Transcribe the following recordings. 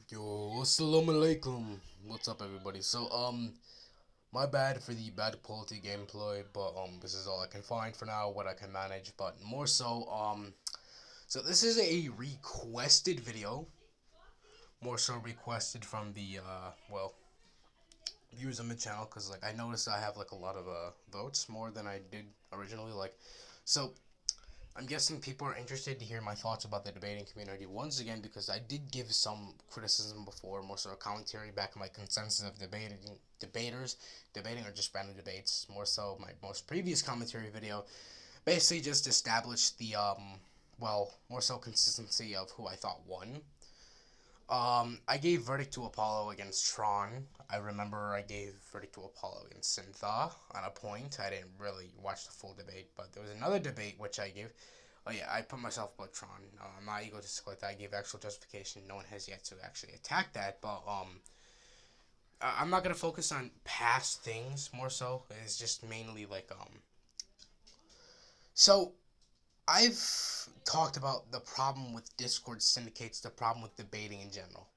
Yo, assalamu alaikum. What's up, everybody? My bad for the bad quality gameplay, but this is all I can find for now, what I can manage. But more so this is a requested video, more so requested from the viewers on the channel, cause like I noticed I have like a lot of votes more than I did originally. So I'm guessing people are interested to hear my thoughts about the debating community once again because I did give some criticism before, more so a commentary back in my consensus of debating or just random debates. More so, my most previous commentary video basically just established the more so consistency of who I thought won. I gave verdict to Apollo against Tron. I remember I gave verdict to Apollo against Syntha on a point. I didn't really watch the full debate, but there was another debate which I gave. Oh yeah, I put myself above Tron. I'm not egotistical like that. I gave actual justification. No one has yet to actually attack that, but I'm not gonna focus on past things more so. It's just mainly so I've talked about the problem with Discord syndicates, the problem with debating in general.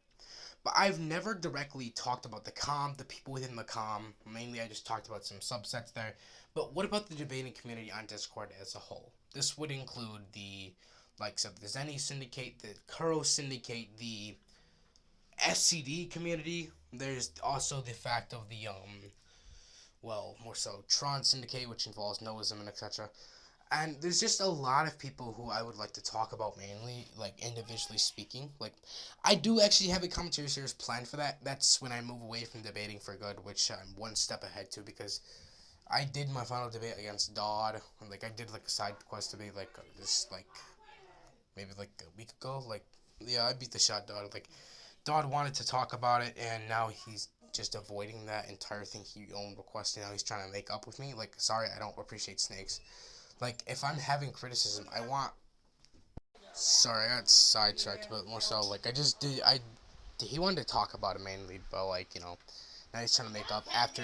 But I've never directly talked about the comm, the people within the comm. Mainly, I just talked about some subsets there. But what about the debating community on Discord as a whole? This would include the Zenny Syndicate, the Kuro Syndicate, the SCD community. There's also the fact of more so Tron Syndicate, which involves Noism and etc. And there's just a lot of people who I would like to talk about mainly, like individually speaking. Like, I do actually have a commentary series planned for that. That's when I move away from debating for good, which I'm one step ahead to because I did my final debate against Dodd. Like, I did like a side quest debate maybe like a week ago. Like, yeah, I beat the shot Dodd. Like, Dodd wanted to talk about it, and now he's just avoiding that entire thing he owned requesting. Now he's trying to make up with me. Like, sorry, I don't appreciate snakes. Like, if I'm having criticism, I want. Sorry, I got sidetracked, but more so, like, I just did. He wanted to talk about it mainly, but, now he's trying to make up after.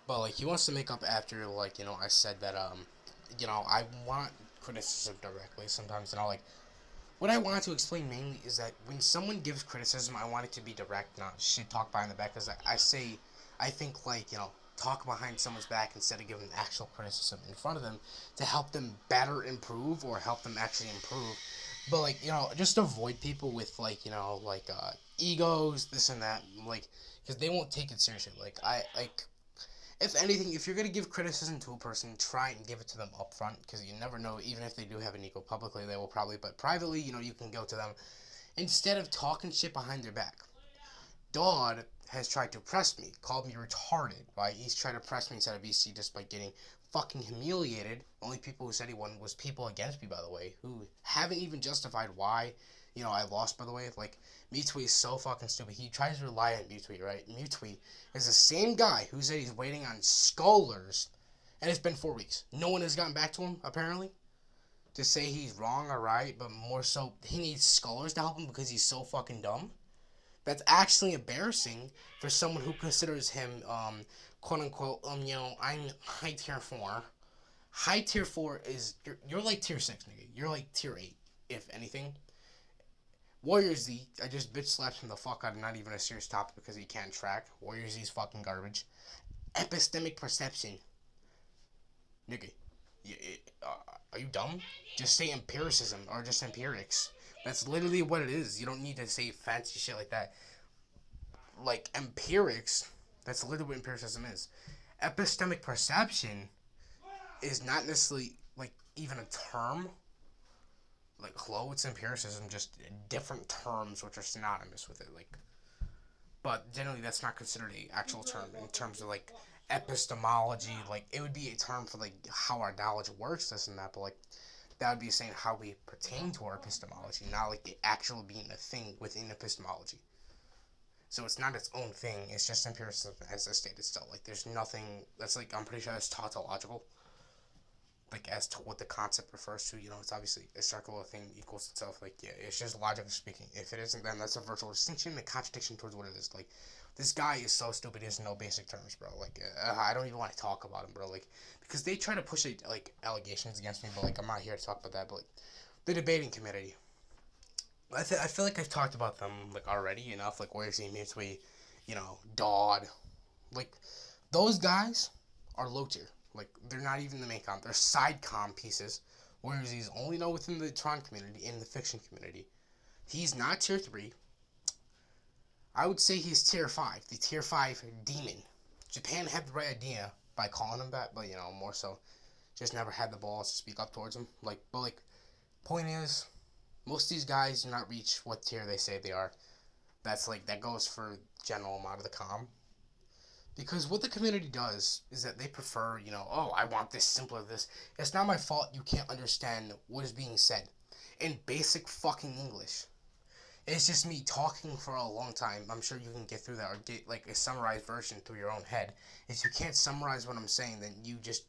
But, like, he wants to make up after, I said that, I want criticism directly sometimes, what I wanted to explain mainly is that when someone gives criticism, I want it to be direct, not shit talk behind the back. Because I think talk behind someone's back instead of giving actual criticism in front of them to help them better improve or help them actually improve. But just avoid people with egos, this and that, because they won't take it seriously. If anything, if you're gonna give criticism to a person, try and give it to them up front, because you never know. Even if they do have an ego publicly, they will probably, but privately, you can go to them instead of talking shit behind their back. Dodd has tried to press me, called me retarded. Right? He's tried to press me inside of VC just by getting fucking humiliated. Only people who said he won was people against me, by the way, who haven't even justified why. I lost, by the way. Like, Mutwi is so fucking stupid. He tries to rely on Mutwi, right? Mutwi is the same guy who said he's waiting on scholars, and it's been 4 weeks. No one has gotten back to him, apparently, to say he's wrong or right, but more so, he needs scholars to help him because he's so fucking dumb. That's actually embarrassing for someone who considers him, quote unquote, I'm high tier 4. High tier 4 is, you're like tier 6, nigga. You're like tier 8, if anything. Warrior Z, I just bitch slapped him the fuck out of not even a serious topic because he can't track. Warrior Z's fucking garbage. Epistemic perception. Nigga, are you dumb? Just say empiricism or just empirics. That's literally what it is. You don't need to say fancy shit like that. Like empirics, that's literally what empiricism is. Epistemic perception is not necessarily like even a term. Like hello, it's empiricism, just different terms which are synonymous with it. But generally that's not considered a actual term in terms of epistemology. Like it would be a term for how our knowledge works, this and that. But that would be saying how we pertain to our epistemology, not like the actual being a thing within epistemology. So it's not its own thing. It's just empiricism as a stated still. There's nothing that's I'm pretty sure that's tautological. As to what the concept refers to, it's obviously a circular thing equals itself. Yeah, it's just logically speaking. If it isn't, then that's a virtual distinction and a contradiction towards what it is. This guy is so stupid. He doesn't know basic terms, bro. I don't even want to talk about him, bro. Because they try to push allegations against me, but I'm not here to talk about that. But the debating community. I feel like I've talked about them like already enough. Like where's he meets we, Dodd. Like those guys are low tier. Like they're not even the main comm. They're side comm pieces. Whereas he's only known within the Tron community, in the fiction community. He's not tier 3. I would say he's tier 5. The tier 5 demon. Japan had the right idea by calling him that, but more so just never had the balls to speak up towards him. Point is, most of these guys do not reach what tier they say they are. That goes for general amount of the comm. Because what the community does is that they prefer, oh, I want this simpler, this. It's not my fault you can't understand what is being said in basic fucking English. It's just me talking for a long time. I'm sure you can get through that or get like a summarized version through your own head. If you can't summarize what I'm saying, then you just,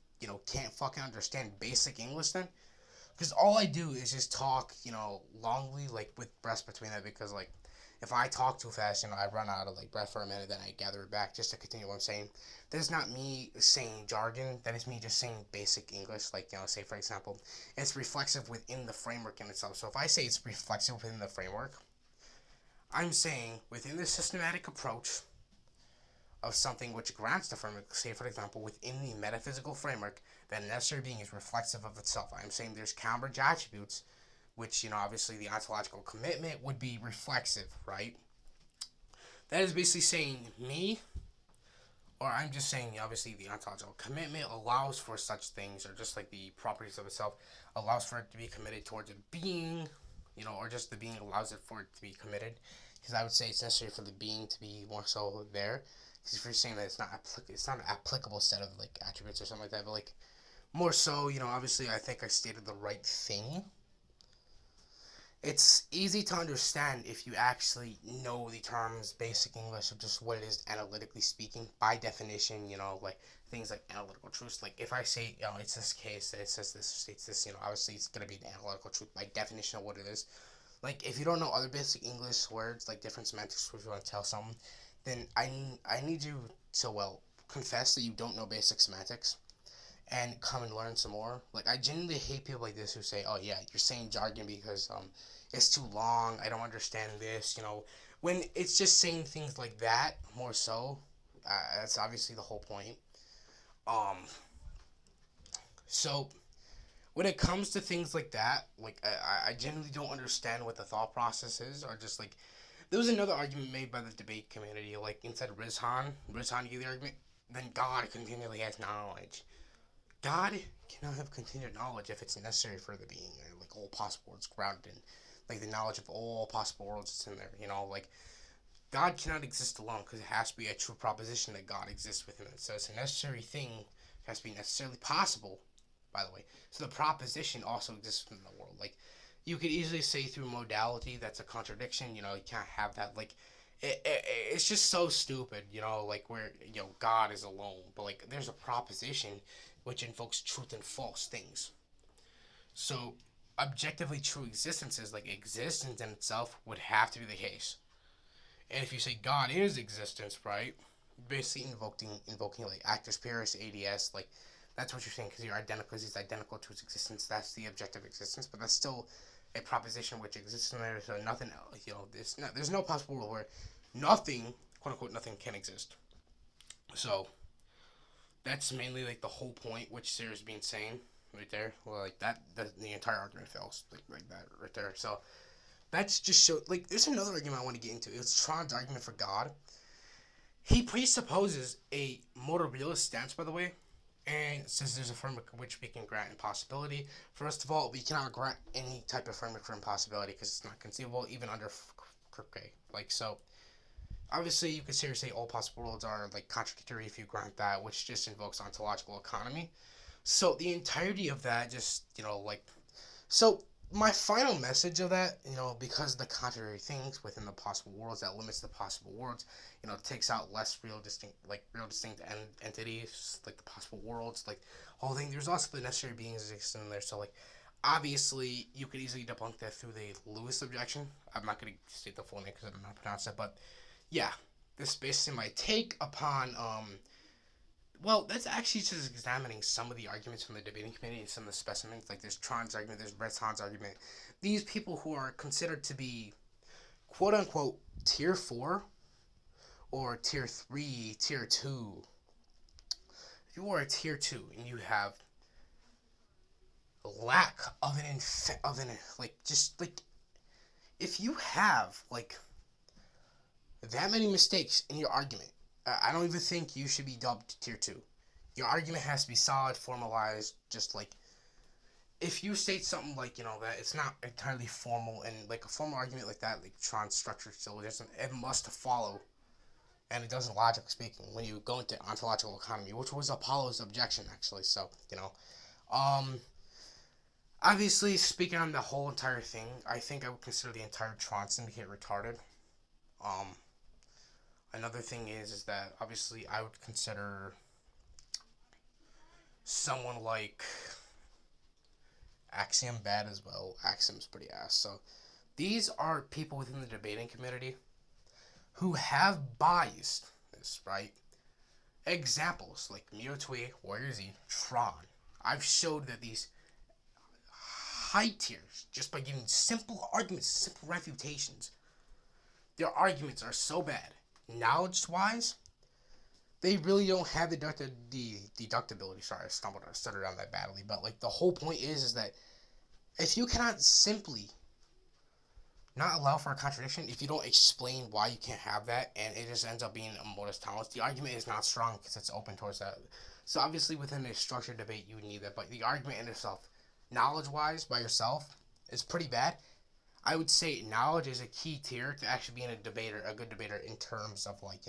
can't fucking understand basic English then. Because all I do is just talk, longly, like with breaths between that. Because like, if I talk too fast, I run out of like breath for a minute, then I gather it back just to continue what I'm saying. That is not me saying jargon. That is me just saying basic English. Like, say for example, it's reflexive within the framework in itself. So if I say it's reflexive within the framework, I'm saying within the systematic approach of something which grants the framework, say for example, within the metaphysical framework, that a necessary being is reflexive of itself. I'm saying there's Cambridge attributes, which, obviously the ontological commitment would be reflexive, right? That is basically saying me, or I'm just saying, obviously, the ontological commitment allows for such things, or just like the properties of itself, allows for it to be committed towards a being, or just the being allows it for it to be committed. Because I would say it's necessary for the being to be more so there. Because if you're saying that it's not an applicable set of like attributes or something like that, but like more so, obviously, I think I stated the right thing. It's easy to understand if you actually know the terms basic English of just what it is analytically speaking. By definition, like things like analytical truths. Like if I say, it's this case, it says this, states this, obviously it's going to be an analytical truth by definition of what it is. Like if you don't know other basic English words, like different semantics, if you want to tell someone, then I need you to, confess that you don't know basic semantics and come and learn some more. Like I genuinely hate people like this who say, "Oh yeah, you're saying jargon because it's too long. I don't understand this." When it's just saying things like that more so. That's obviously the whole point. Um, so when it comes to things like that, like I genuinely don't understand what the thought process is, or just like there was another argument made by the debate community, like instead of Rizhan gave the argument, then God continually has knowledge. God cannot have continued knowledge if it's necessary for the being, or like all possible worlds grounded in like the knowledge of all possible worlds that's in there. Like God cannot exist alone because it has to be a true proposition that God exists within it. So it's a necessary thing. It has to be necessarily possible, by the way. So the proposition also exists within the world. Like you could easily say through modality that's a contradiction. You can't have that. Like it's just so stupid. Like where God is alone, but like there's a proposition which invokes truth and false things. So objectively true existences, like existence in itself, would have to be the case. And if you say God is existence, right? Basically invoking like actus purus, ADS, like that's what you're saying because you're identical. Because he's identical to his existence. That's the objective existence, but that's still a proposition which exists in there. So nothing, there's no possible world where nothing, quote unquote, nothing can exist. So that's mainly like the whole point which Sarah's been saying right there. Well, like that, the entire argument fails like that right there. So that's just show like there's another argument I want to get into. It's Tron's argument for God. He presupposes a motor realist stance, by the way, and says there's a framework in which we can grant impossibility. First of all, we cannot grant any type of framework for impossibility because it's not conceivable even under Kripke. Like so, obviously you could seriously say all possible worlds are like contradictory if you grant that, which just invokes ontological economy. So the entirety of that just so my final message of that, because the contrary things within the possible worlds that limits the possible worlds, takes out less real distinct entities, like the possible worlds, like whole thing. There's also the necessary beings existing in there. So like, obviously, you could easily debunk that through the Lewis objection. I'm not gonna state the full name because I don't know how to pronounce it, but yeah, this is basically my take upon Well, that's actually just examining some of the arguments from the debating committee and some of the specimens. Like there's Tron's argument, there's Breton's argument. These people who are considered to be quote unquote tier four or tier three, tier two. If you are a tier two and you have lack of like just like if you have like that many mistakes in your argument, I don't even think you should be dubbed tier two. Your argument has to be solid, formalized, just like if you state something like that it's not entirely formal and like a formal argument like that, like Tron's structure syllogism, it must follow, and it doesn't logically speaking when you go into ontological economy, which was Apollo's objection actually. So um, obviously speaking on the whole entire thing, I think I would consider the entire Tron syndicate retarded. Um, another thing is that obviously I would consider someone like Axiom bad as well. Axiom's pretty ass. So these are people within the debating community who have biased this, right? Examples like Mewtwo, Warrior Z, Tron. I've showed that these high tiers, just by giving simple arguments, simple refutations, their arguments are so bad, knowledge wise, they really don't have the deductibility. Sorry, I stuttered on that badly. But like the whole point is that if you cannot simply not allow for a contradiction, if you don't explain why you can't have that, and it just ends up being a modus tollens, the argument is not strong because it's open towards that. So obviously within a structured debate you would need that, but the argument in itself, knowledge-wise, by yourself, is pretty bad. I would say knowledge is a key tier to actually being a good debater in terms of like,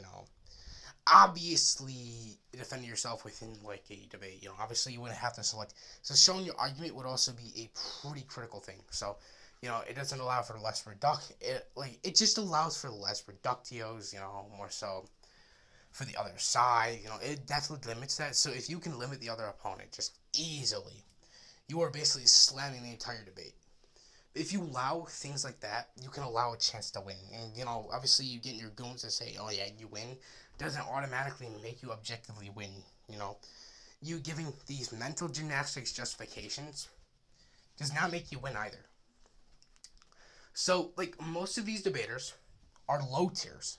obviously defending yourself within like a debate. Obviously you wouldn't have to select. So showing your argument would also be a pretty critical thing. So it doesn't allow for less it just allows for less reductios, more so for the other side. It definitely limits that. So if you can limit the other opponent just easily, you are basically slamming the entire debate. If you allow things like that, you can allow a chance to win. And obviously you get your goons to say, "Oh yeah, you win," doesn't automatically make you objectively win. You giving these mental gymnastics justifications does not make you win either. So like most of these debaters are low tiers,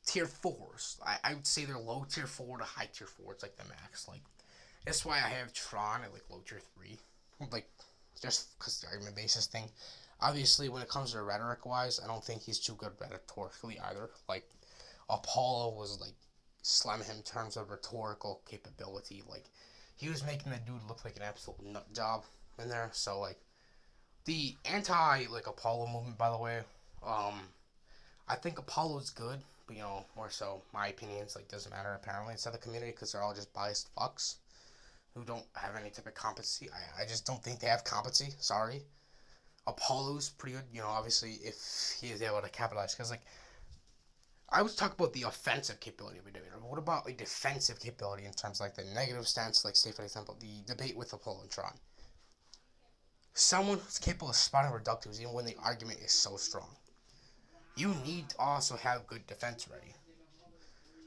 tier fours. I would say they're low tier four to high tier four. It's like the max. Like that's why I have Tron at like low tier three. Like just because the argument basis thing. Obviously, when it comes to rhetoric wise, I don't think he's too good rhetorically either. Like Apollo was like slamming him in terms of rhetorical capability. Like he was making the dude look like an absolute nut job in there. So like the anti like Apollo movement, by the way, I think Apollo's good, but more so my opinions like doesn't matter apparently inside the community because they're all just biased fucks who don't have any type of competency. I just don't think they have competency. Sorry. Apollo's pretty good, obviously if he is able to capitalize. Because like I was talking about the offensive capability of a debater. What about a defensive capability in terms of like the negative stance? Like say for example the debate with Apollo and Tron. Someone who's capable of spotting reductives even when the argument is so strong. You need to also have good defense ready.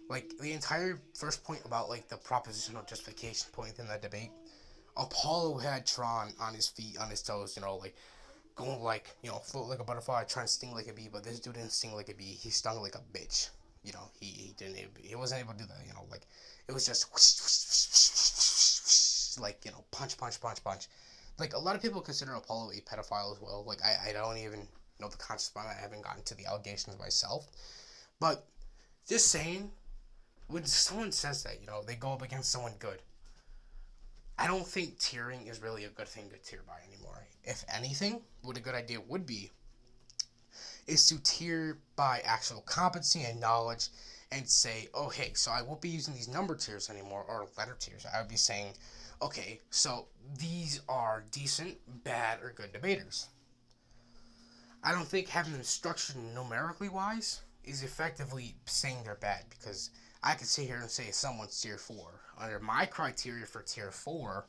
Like the entire first point about like the propositional justification point in that debate, Apollo had Tron on his feet, on his toes, like going like, float like a butterfly, trying to sting like a bee, but this dude didn't sting like a bee. He stung like a bitch. He wasn't able to do that. Like it was just like punch, punch, punch, punch. Like a lot of people consider Apollo a pedophile as well. Like I don't even know the conscious mind. I haven't gotten to the allegations myself, but just saying, when someone says that, they go up against someone good. I don't think tiering is really a good thing to tier by anymore. If anything, what a good idea would be is to tier by actual competency and knowledge and say, oh, hey, so I won't be using these number tiers anymore or letter tiers. I would be saying, okay, so these are decent, bad, or good debaters. I don't think having them structured numerically wise is effectively saying they're bad because I could sit here and say someone's tier 4. Under my criteria for tier 4,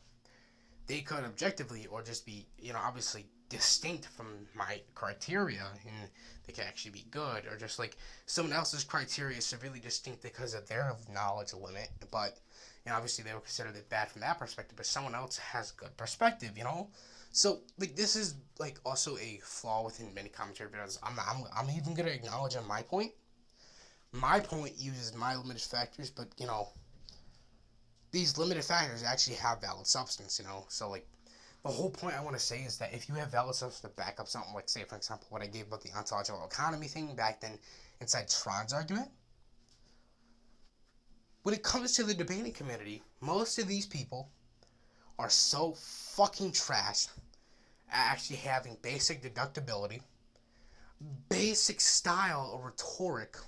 they could objectively or just be, obviously distinct from my criteria and they can actually be good, or just like someone else's criteria is severely distinct because of their knowledge limit, but obviously they would consider it bad from that perspective, but someone else has good perspective. So like this is like also a flaw within many commentary videos. I'm even gonna acknowledge on my point. My point uses my limited factors, but these limited factors actually have valid substance. So like the whole point I want to say is that if you have valid substance to back up something, like say for example what I gave about the ontological economy thing back then inside Tron's argument, when it comes to the debating community, most of these people are so fucking trash at actually having basic deductibility, basic style or rhetoric,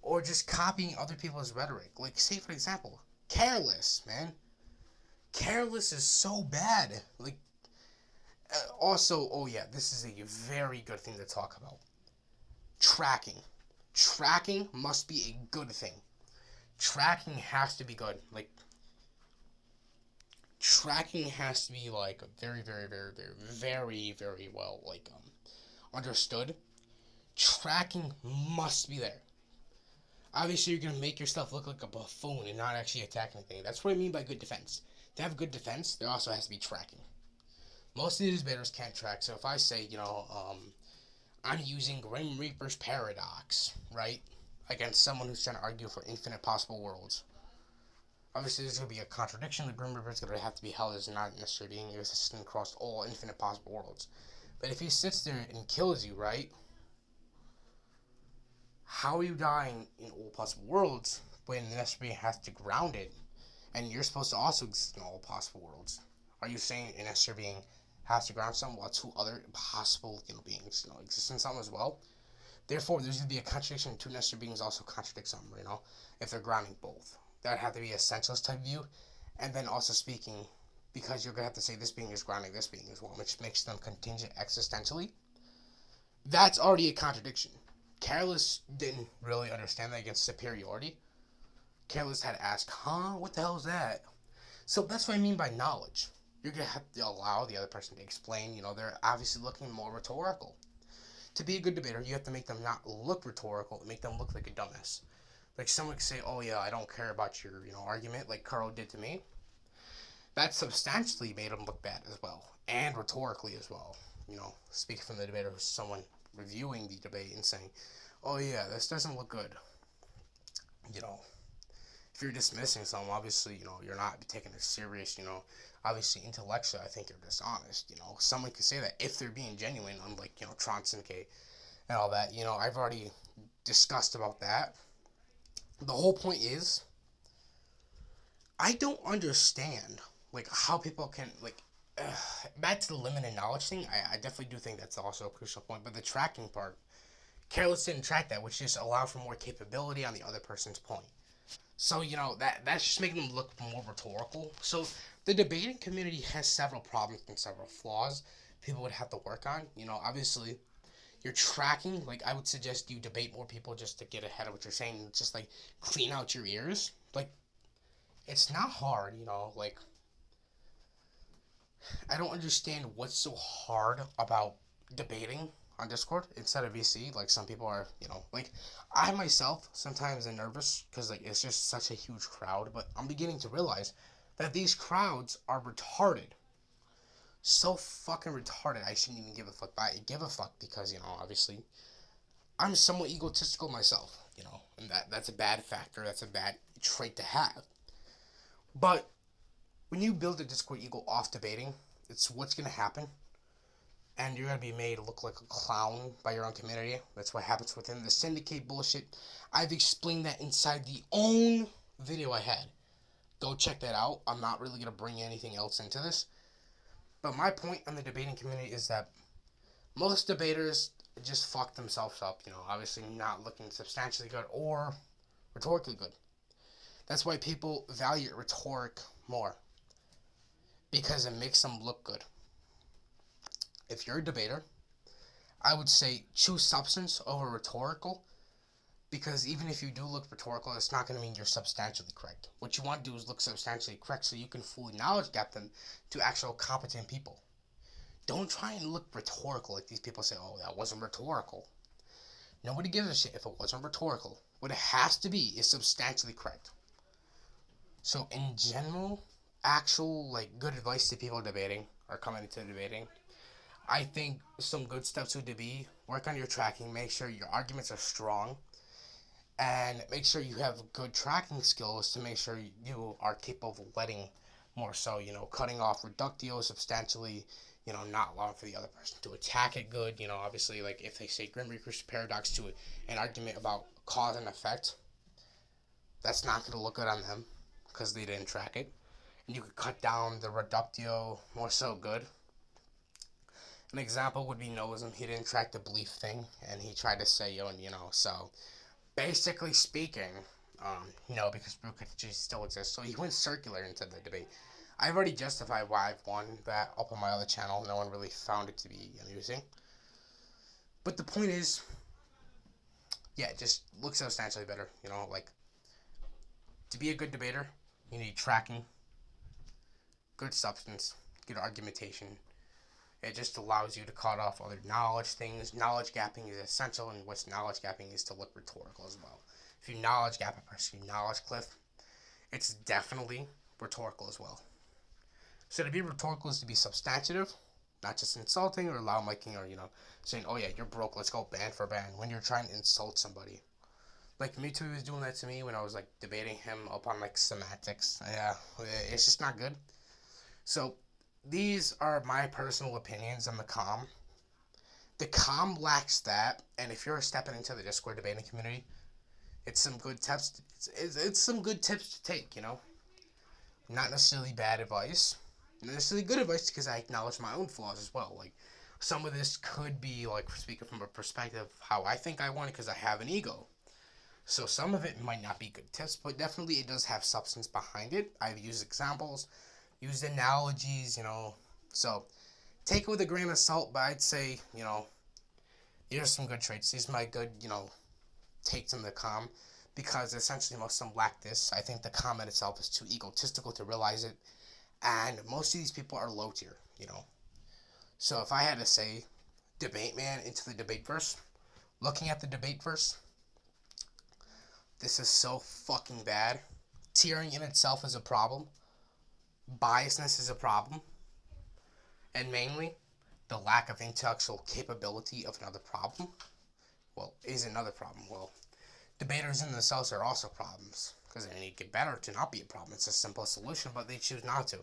or just copying other people's rhetoric. Like say for example, careless, man. Careless is so bad. Like also, oh yeah, this is a very good thing to talk about. Tracking. Tracking must be a good thing. Tracking has to be good. Like tracking has to be like very, very, very, very, very, very well understood. Tracking must be there. Obviously, you're gonna make yourself look like a buffoon and not actually attack anything. That's what I mean by good defense. To have good defense, there also has to be tracking. Most of these debaters can't track. So if I say, I'm using Grim Reaper's paradox, right, against someone who's trying to argue for infinite possible worlds, obviously there's going to be a contradiction. The Grim Reaper is going to have to be held as not necessarily being existent across all infinite possible worlds. But if he sits there and kills you, right, how are you dying in all possible worlds when the necessary being has to ground it, and you're supposed to also exist in all possible worlds? Are you saying an necessary being has to ground something while two other possible beings exist in something as well? Therefore, there's going to be a contradiction. Two necessary beings also contradict something, if they're grounding both. That would have to be a essentialist type view. And then also speaking, because you're going to have to say this being is grounding this being as well, which makes them contingent existentially. That's already a contradiction. Careless didn't really understand that against superiority. Careless had to ask, huh? What the hell is that? So that's what I mean by knowledge. You're going to have to allow the other person to explain. They're obviously looking more rhetorical. To be a good debater, you have to make them not look rhetorical, make them look like a dumbass. Like someone could say, oh yeah, I don't care about your, argument, like Carl did to me. That substantially made him look bad as well, and rhetorically as well. Speaking from the debater, someone reviewing the debate and saying, oh yeah, this doesn't look good. If you're dismissing someone, obviously, you're not taking it serious, obviously intellectually, I think you're dishonest. Someone could say that if they're being genuine, unlike, Tron Syndicate and all that. I've already discussed about that. The whole point is, I don't understand, like, how people can, like, back to the limited knowledge thing, I definitely do think that's also a crucial point, but the tracking part, Careless didn't track that, which just allowed for more capability on the other person's point. So, that's just making them look more rhetorical. So, the debating community has several problems and several flaws people would have to work on. Obviously, you're tracking. Like, I would suggest you debate more people just to get ahead of what you're saying. Just, like, clean out your ears. Like, it's not hard, Like, I don't understand what's so hard about debating on Discord instead of VC. Like, some people are, like, I myself sometimes am nervous because, like, it's just such a huge crowd. But I'm beginning to realize that these crowds are retarded. So fucking retarded, I shouldn't even give a fuck. But I give a fuck because, obviously, I'm somewhat egotistical myself, and that's a bad factor. That's a bad trait to have. But when you build a Discord ego off debating, it's what's going to happen. And you're going to be made to look like a clown by your own community. That's what happens within the syndicate bullshit. I've explained that inside the own video I had. Go check that out. I'm not really going to bring anything else into this. But my point on the debating community is that most debaters just fuck themselves up, obviously not looking substantially good or rhetorically good. That's why people value rhetoric more, because it makes them look good. If you're a debater, I would say choose substance over rhetorical, because even if you do look rhetorical, it's not going to mean you're substantially correct. What you want to do is look substantially correct so you can fully knowledge gap them to actual competent people. Don't try and look rhetorical like these people say, oh, that wasn't rhetorical. Nobody gives a shit if it wasn't rhetorical. What it has to be is substantially correct. So in general, actual like good advice to people debating or coming into debating, I think some good steps would be work on your tracking, make sure your arguments are strong, and make sure you have good tracking skills to make sure you are capable of letting more so, cutting off reductio substantially, not allowing for the other person to attack it good, obviously, like if they say Grim Reaper's paradox to an argument about cause and effect, that's not going to look good on them because they didn't track it. And you could cut down the reductio more so good. An example would be Noism. He didn't track the belief thing, and he tried to say, so basically speaking, because Brucage still exists, so he went circular into the debate. I've already justified why I've won that up on my other channel. No one really found it to be amusing. But the point is, yeah, it just looks substantially better. Like, to be a good debater, you need tracking, good substance, good argumentation. It just allows you to cut off other knowledge things. Knowledge gapping is essential, and what's knowledge gapping is to look rhetorical as well. If you knowledge gap a person, you knowledge cliff, it's definitely rhetorical as well. So to be rhetorical is to be substantive, not just insulting or loud micing or, saying, oh yeah, you're broke, let's go ban for ban, when you're trying to insult somebody. Like, Mewtwo was doing that to me when I was, like, debating him up on, like, semantics. Yeah, it's just not good. So, these are my personal opinions on the comm. The comm lacks that, and if you're stepping into the Discord debating community, it's some good tips. It's some good tips to take. Not necessarily bad advice, not necessarily good advice because I acknowledge my own flaws as well. Like some of this could be like speaking from a perspective of how I think I want it because I have an ego. So some of it might not be good tips, but definitely it does have substance behind it. I've used examples, used analogies, So take it with a grain of salt, but I'd say, these are some good traits. These are my good, takes on the comm, because essentially most of them lack this. I think the comment itself is too egotistical to realize it, and most of these people are low tier, So if I had to say debate man into the debate verse, looking at the debate verse, this is so fucking bad. Tiering in itself is a problem. Biasness is a problem. And mainly, the lack of intellectual capability of another problem. Well, is another problem. Well, debaters in themselves are also problems because they need to get better to not be a problem. It's a simple solution, but they choose not to.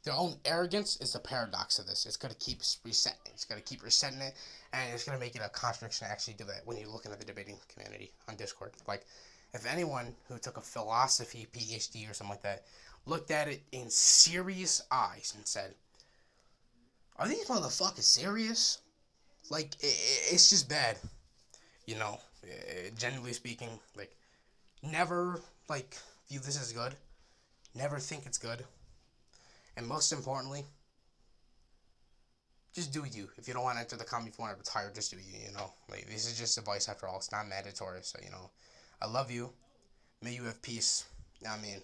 Their own arrogance is the paradox of this. It's going to keep resetting. It's going to keep resetting it, and it's going to make it a contradiction to actually do that when you're looking at the debating community on Discord. Like, if anyone who took a philosophy PhD or something like that looked at it in serious eyes and said, are these motherfuckers serious? Like, it's just bad. Generally speaking, like, never, like, view this as good. Never think it's good. And most importantly, just do you. If you don't want to enter the comm, if you want to retire, just do you, Like, this is just advice after all. It's not mandatory, so, I love you. May you have peace. I mean...